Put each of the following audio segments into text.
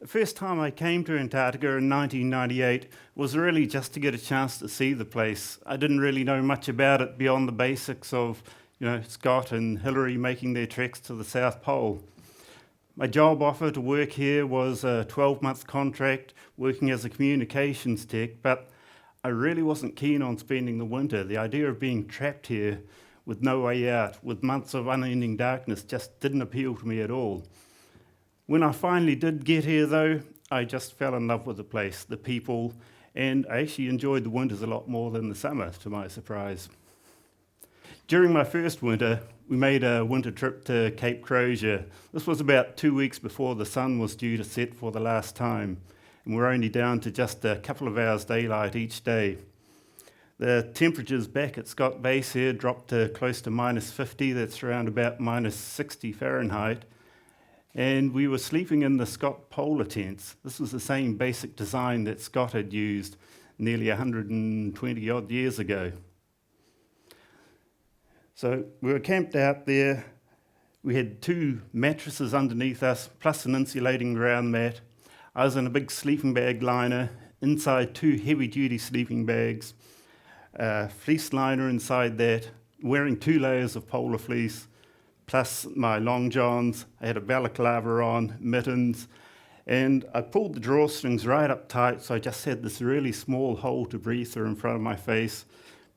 first time I came to Antarctica in 1998 was really just to get a chance to see the place. I didn't really know much about it beyond the basics of, Scott and Hillary making their treks to the South Pole. My job offer to work here was a 12-month contract working as a communications tech, but I really wasn't keen on spending the winter. The idea of being trapped here with no way out, with months of unending darkness, just didn't appeal to me at all. When I finally did get here, though, I just fell in love with the place, the people, and I actually enjoyed the winters a lot more than the summer, to my surprise. During my first winter, we made a winter trip to Cape Crozier. This was about 2 weeks before the sun was due to set for the last time, and we're only down to just a couple of hours daylight each day. The temperatures back at TEDxScottBase here dropped to close to minus 50, that's around about minus 60 Fahrenheit, and we were sleeping in the Scott Polar tents. This was the same basic design that Scott had used nearly 120 odd years ago. So we were camped out there. We had 2 mattresses underneath us, plus an insulating ground mat. I was in a big sleeping bag liner, inside 2 heavy-duty sleeping bags, a fleece liner inside that, wearing 2 layers of polar fleece, plus my long johns. I had a balaclava on, mittens, and I pulled the drawstrings right up tight, so I just had this really small hole to breathe through in front of my face.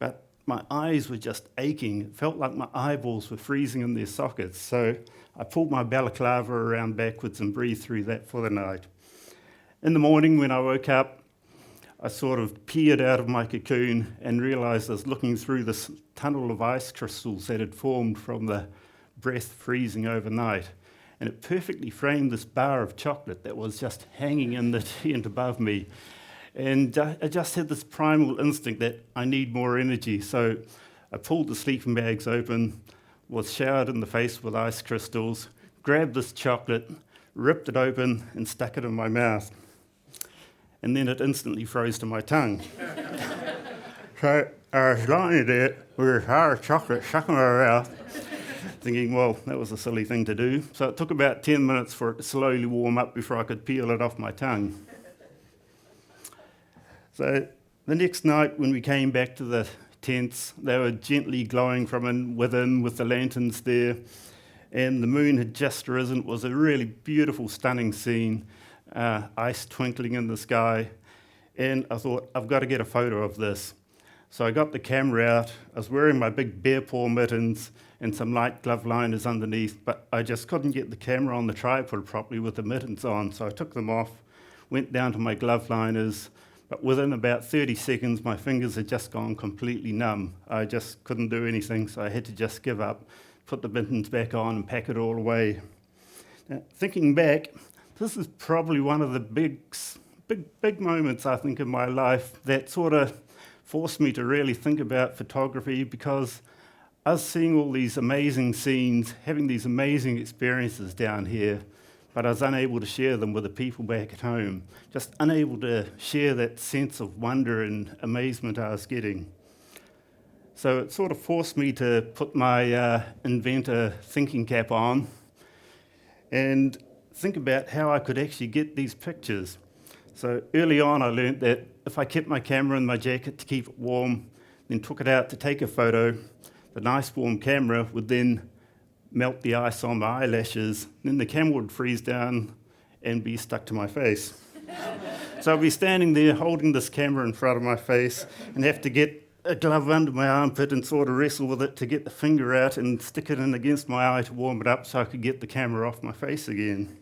But my eyes were just aching. It felt like my eyeballs were freezing in their sockets, so I pulled my balaclava around backwards and breathed through that for the night. In the morning, when I woke up, I sort of peered out of my cocoon and realized I was looking through this tunnel of ice crystals that had formed from the breath freezing overnight, and it perfectly framed this bar of chocolate that was just hanging in the tent above me. And I just had this primal instinct that I need more energy, so I pulled the sleeping bags open, was showered in the face with ice crystals, grabbed this chocolate, ripped it open and stuck it in my mouth, and then it instantly froze to my tongue. So I was lying there with this hard chocolate stuck in my mouth, thinking, well, that was a silly thing to do. So it took about 10 minutes for it to slowly warm up before I could peel it off my tongue. So the next night when we came back to the tents, they were gently glowing from within with the lanterns there, and the moon had just risen. It was a really beautiful, stunning scene, ice twinkling in the sky, and I thought, I've got to get a photo of this. So I got the camera out. I was wearing my big bear paw mittens and some light glove liners underneath, but I just couldn't get the camera on the tripod properly with the mittens on, so I took them off, went down to my glove liners, but within about 30 seconds, my fingers had just gone completely numb. I just couldn't do anything, so I had to just give up, put the mittens back on and pack it all away. Now, thinking back, this is probably one of the big moments, I think, in my life that sort of forced me to really think about photography, because I was seeing all these amazing scenes, having these amazing experiences down here, but I was unable to share them with the people back at home, just unable to share that sense of wonder and amazement I was getting. So it sort of forced me to put my inventor thinking cap on and think about how I could actually get these pictures. So early on I learned that if I kept my camera in my jacket to keep it warm, then took it out to take a photo, the nice warm camera would then melt the ice on my eyelashes, then the camera would freeze down and be stuck to my face. So I'd be standing there holding this camera in front of my face and have to get a glove under my armpit and sort of wrestle with it to get the finger out and stick it in against my eye to warm it up so I could get the camera off my face again.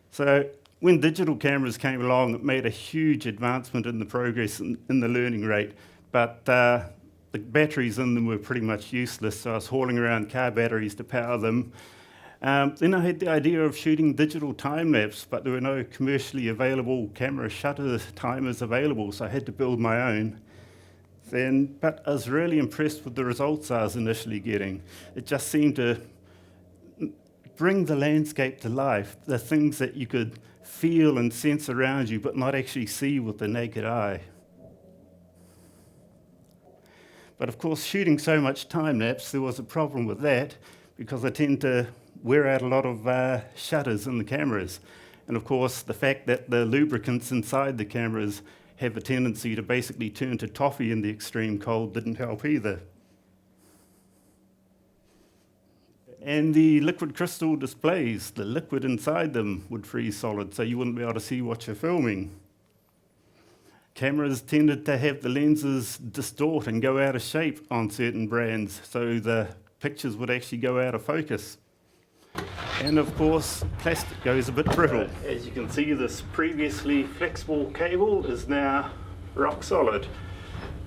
So when digital cameras came along, it made a huge advancement in the progress in the learning rate, but the batteries in them were pretty much useless, so I was hauling around car batteries to power them. Then I had the idea of shooting digital time-lapse, but there were no commercially available camera shutter timers available, so I had to build my own. But I was really impressed with the results I was initially getting. It just seemed to bring the landscape to life, the things that you could feel and sense around you, but not actually see with the naked eye. But of course, shooting so much time-lapse, there was a problem with that, because I tend to wear out a lot of shutters in the cameras. And of course, the fact that the lubricants inside the cameras have a tendency to basically turn to toffee in the extreme cold didn't help either. And the liquid crystal displays, the liquid inside them would freeze solid, so you wouldn't be able to see what you're filming. Cameras tended to have the lenses distort and go out of shape on certain brands, so the pictures would actually go out of focus. And of course, plastic goes a bit brittle. As you can see, this previously flexible cable is now rock solid.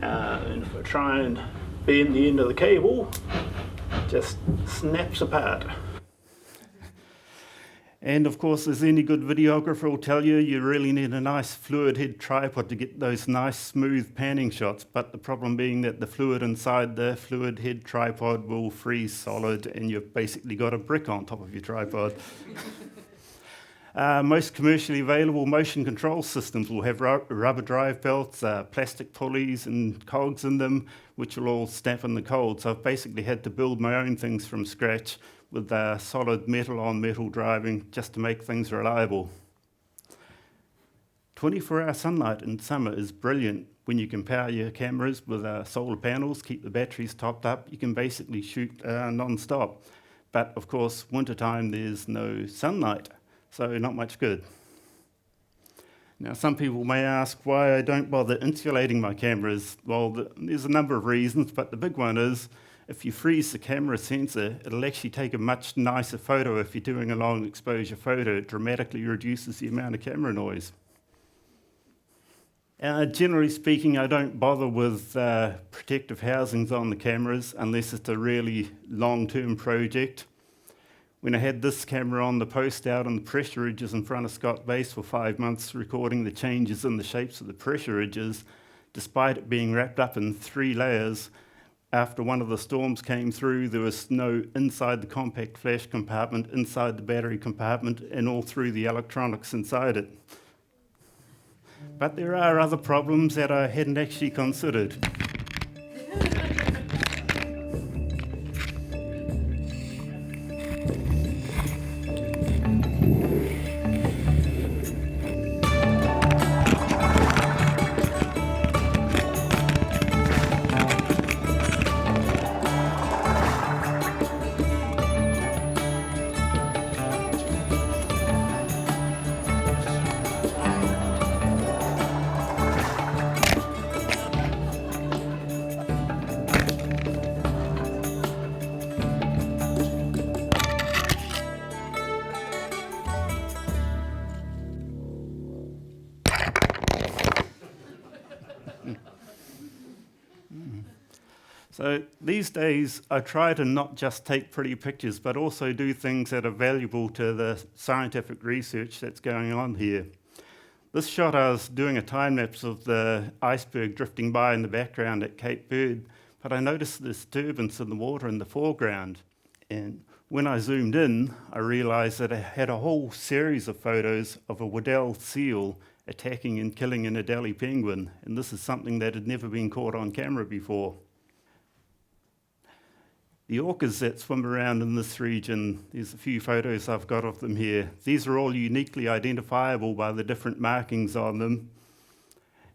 And if I try and bend the end of the cable, it just snaps apart. And of course, as any good videographer will tell you, you really need a nice fluid head tripod to get those nice smooth panning shots, but the problem being that the fluid inside the fluid head tripod will freeze solid and you've basically got a brick on top of your tripod. Most commercially available motion control systems will have rubber drive belts, plastic pulleys and cogs in them, which will all snap in the cold. So I've basically had to build my own things from scratch with solid metal on metal driving just to make things reliable. 24-hour sunlight in summer is brilliant. When you can power your cameras with solar panels, keep the batteries topped up, you can basically shoot non-stop. But of course, wintertime there's no sunlight, so not much good. Now, some people may ask why I don't bother insulating my cameras. Well, there's a number of reasons, but the big one is if you freeze the camera sensor, it'll actually take a much nicer photo if you're doing a long exposure photo. It dramatically reduces the amount of camera noise. Generally speaking, I don't bother with protective housings on the cameras unless it's a really long-term project. When I had this camera on the post out on the pressure ridges in front of ScottBase for 5 months, recording the changes in the shapes of the pressure ridges, despite it being wrapped up in 3 layers, after one of the storms came through, there was snow inside the compact flash compartment, inside the battery compartment, and all through the electronics inside it. But there are other problems that I hadn't actually considered. So these days, I try to not just take pretty pictures, but also do things that are valuable to the scientific research that's going on here. This shot, I was doing a time-lapse of the iceberg drifting by in the background at Cape Verde, but I noticed the disturbance in the water in the foreground. And when I zoomed in, I realized that I had a whole series of photos of a Weddell seal attacking and killing an Adelie penguin, and this is something that had never been caught on camera before. The orcas that swim around in this region, there's a few photos I've got of them here. These are all uniquely identifiable by the different markings on them.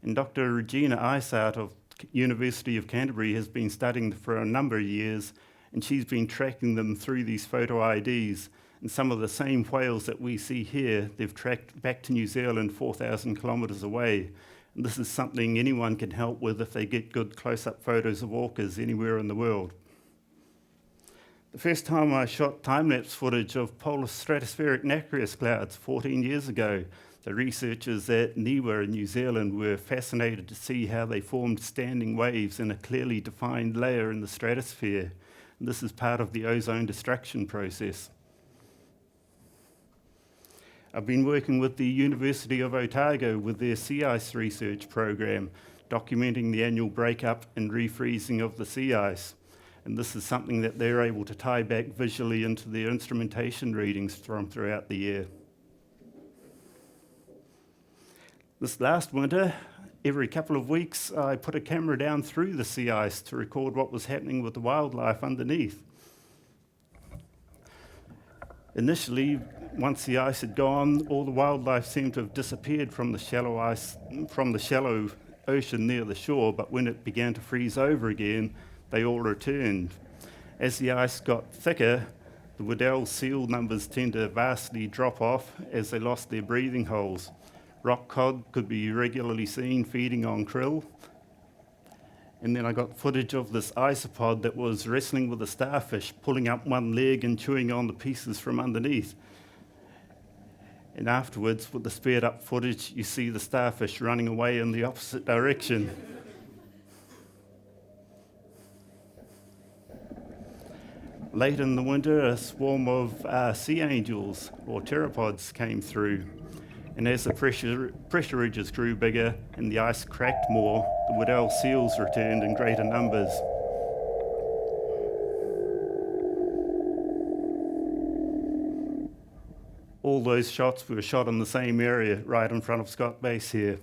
And Dr. Regina Isart of University of Canterbury has been studying them for a number of years, and she's been tracking them through these photo IDs. And some of the same whales that we see here, they've tracked back to New Zealand 4,000 kilometres away. And this is something anyone can help with if they get good close-up photos of orcas anywhere in the world. The first time I shot time-lapse footage of polar stratospheric nacreous clouds 14 years ago, the researchers at NIWA in New Zealand were fascinated to see how they formed standing waves in a clearly defined layer in the stratosphere. And this is part of the ozone destruction process. I've been working with the University of Otago with their sea ice research program, documenting the annual breakup and refreezing of the sea ice. And this is something that they're able to tie back visually into their instrumentation readings from throughout the year. This last winter, every couple of weeks, I put a camera down through the sea ice to record what was happening with the wildlife underneath. Initially, once the ice had gone, all the wildlife seemed to have disappeared from the shallow ocean near the shore, but when it began to freeze over again, they all returned. As the ice got thicker, the Weddell seal numbers tend to vastly drop off as they lost their breathing holes. Rock cod could be regularly seen feeding on krill. And then I got footage of this isopod that was wrestling with a starfish, pulling up one leg and chewing on the pieces from underneath. And afterwards, with the sped up footage, you see the starfish running away in the opposite direction. Late in the winter, a swarm of sea angels, or pteropods, came through. And as the pressure ridges grew bigger and the ice cracked more, the Weddell seals returned in greater numbers. All those shots were shot in the same area, right in front of ScottBase here.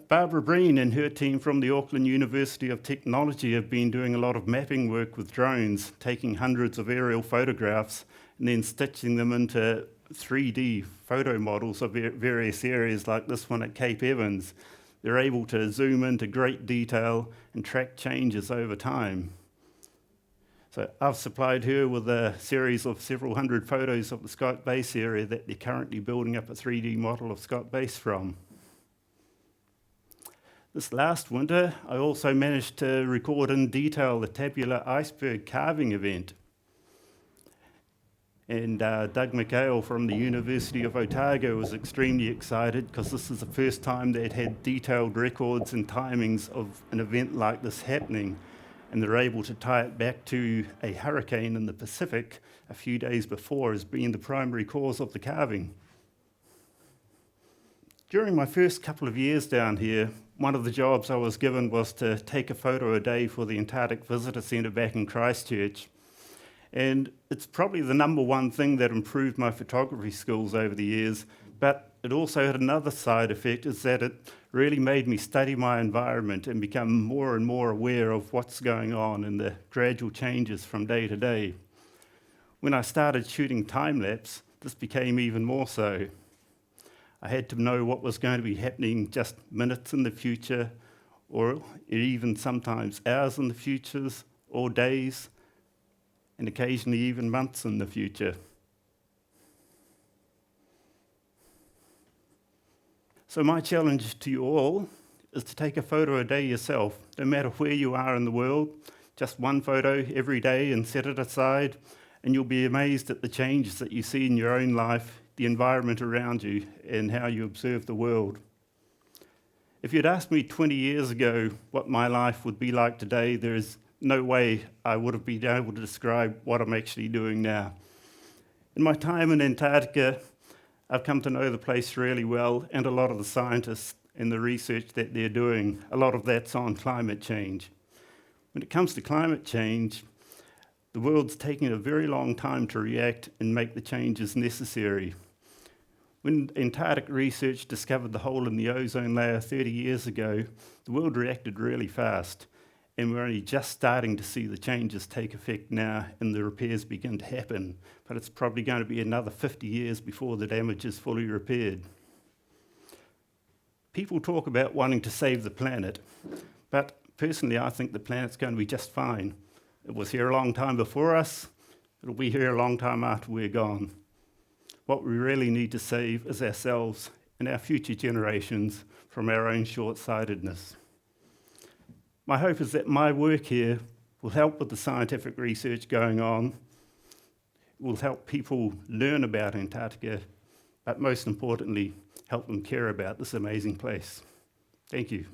Barbara Breen and her team from the Auckland University of Technology have been doing a lot of mapping work with drones, taking hundreds of aerial photographs and then stitching them into 3D photo models of various areas like this one at Cape Evans. They're able to zoom into great detail and track changes over time. So I've supplied her with a series of several hundred photos of the ScottBase area that they're currently building up a 3D model of ScottBase from. This last winter, I also managed to record in detail the tabular iceberg carving event. And Doug McHale from the University of Otago was extremely excited because this is the first time they'd had detailed records and timings of an event like this happening. And they're able to tie it back to a hurricane in the Pacific a few days before as being the primary cause of the carving. During my first couple of years down here, one of the jobs I was given was to take a photo a day for the Antarctic Visitor Centre back in Christchurch. And it's probably the number one thing that improved my photography skills over the years, but it also had another side effect, is that it really made me study my environment and become more and more aware of what's going on and the gradual changes from day to day. When I started shooting time-lapse, this became even more so. I had to know what was going to be happening just minutes in the future, or even sometimes hours in the future, or days, and occasionally even months in the future. So my challenge to you all is to take a photo a day yourself, no matter where you are in the world, just one photo every day and set it aside, and you'll be amazed at the changes that you see in your own life, the environment around you, and how you observe the world. If you'd asked me 20 years ago what my life would be like today, there is no way I would have been able to describe what I'm actually doing now. In my time in Antarctica, I've come to know the place really well, and a lot of the scientists and the research that they're doing. A lot of that's on climate change. When it comes to climate change, the world's taking a very long time to react and make the changes necessary. When Antarctic research discovered the hole in the ozone layer 30 years ago, the world reacted really fast, and we're only just starting to see the changes take effect now and the repairs begin to happen, but it's probably going to be another 50 years before the damage is fully repaired. People talk about wanting to save the planet, but personally I think the planet's going to be just fine. It was here a long time before us, it'll be here a long time after we're gone. What we really need to save is ourselves and our future generations from our own short-sightedness. My hope is that my work here will help with the scientific research going on, will help people learn about Antarctica, but most importantly, help them care about this amazing place. Thank you.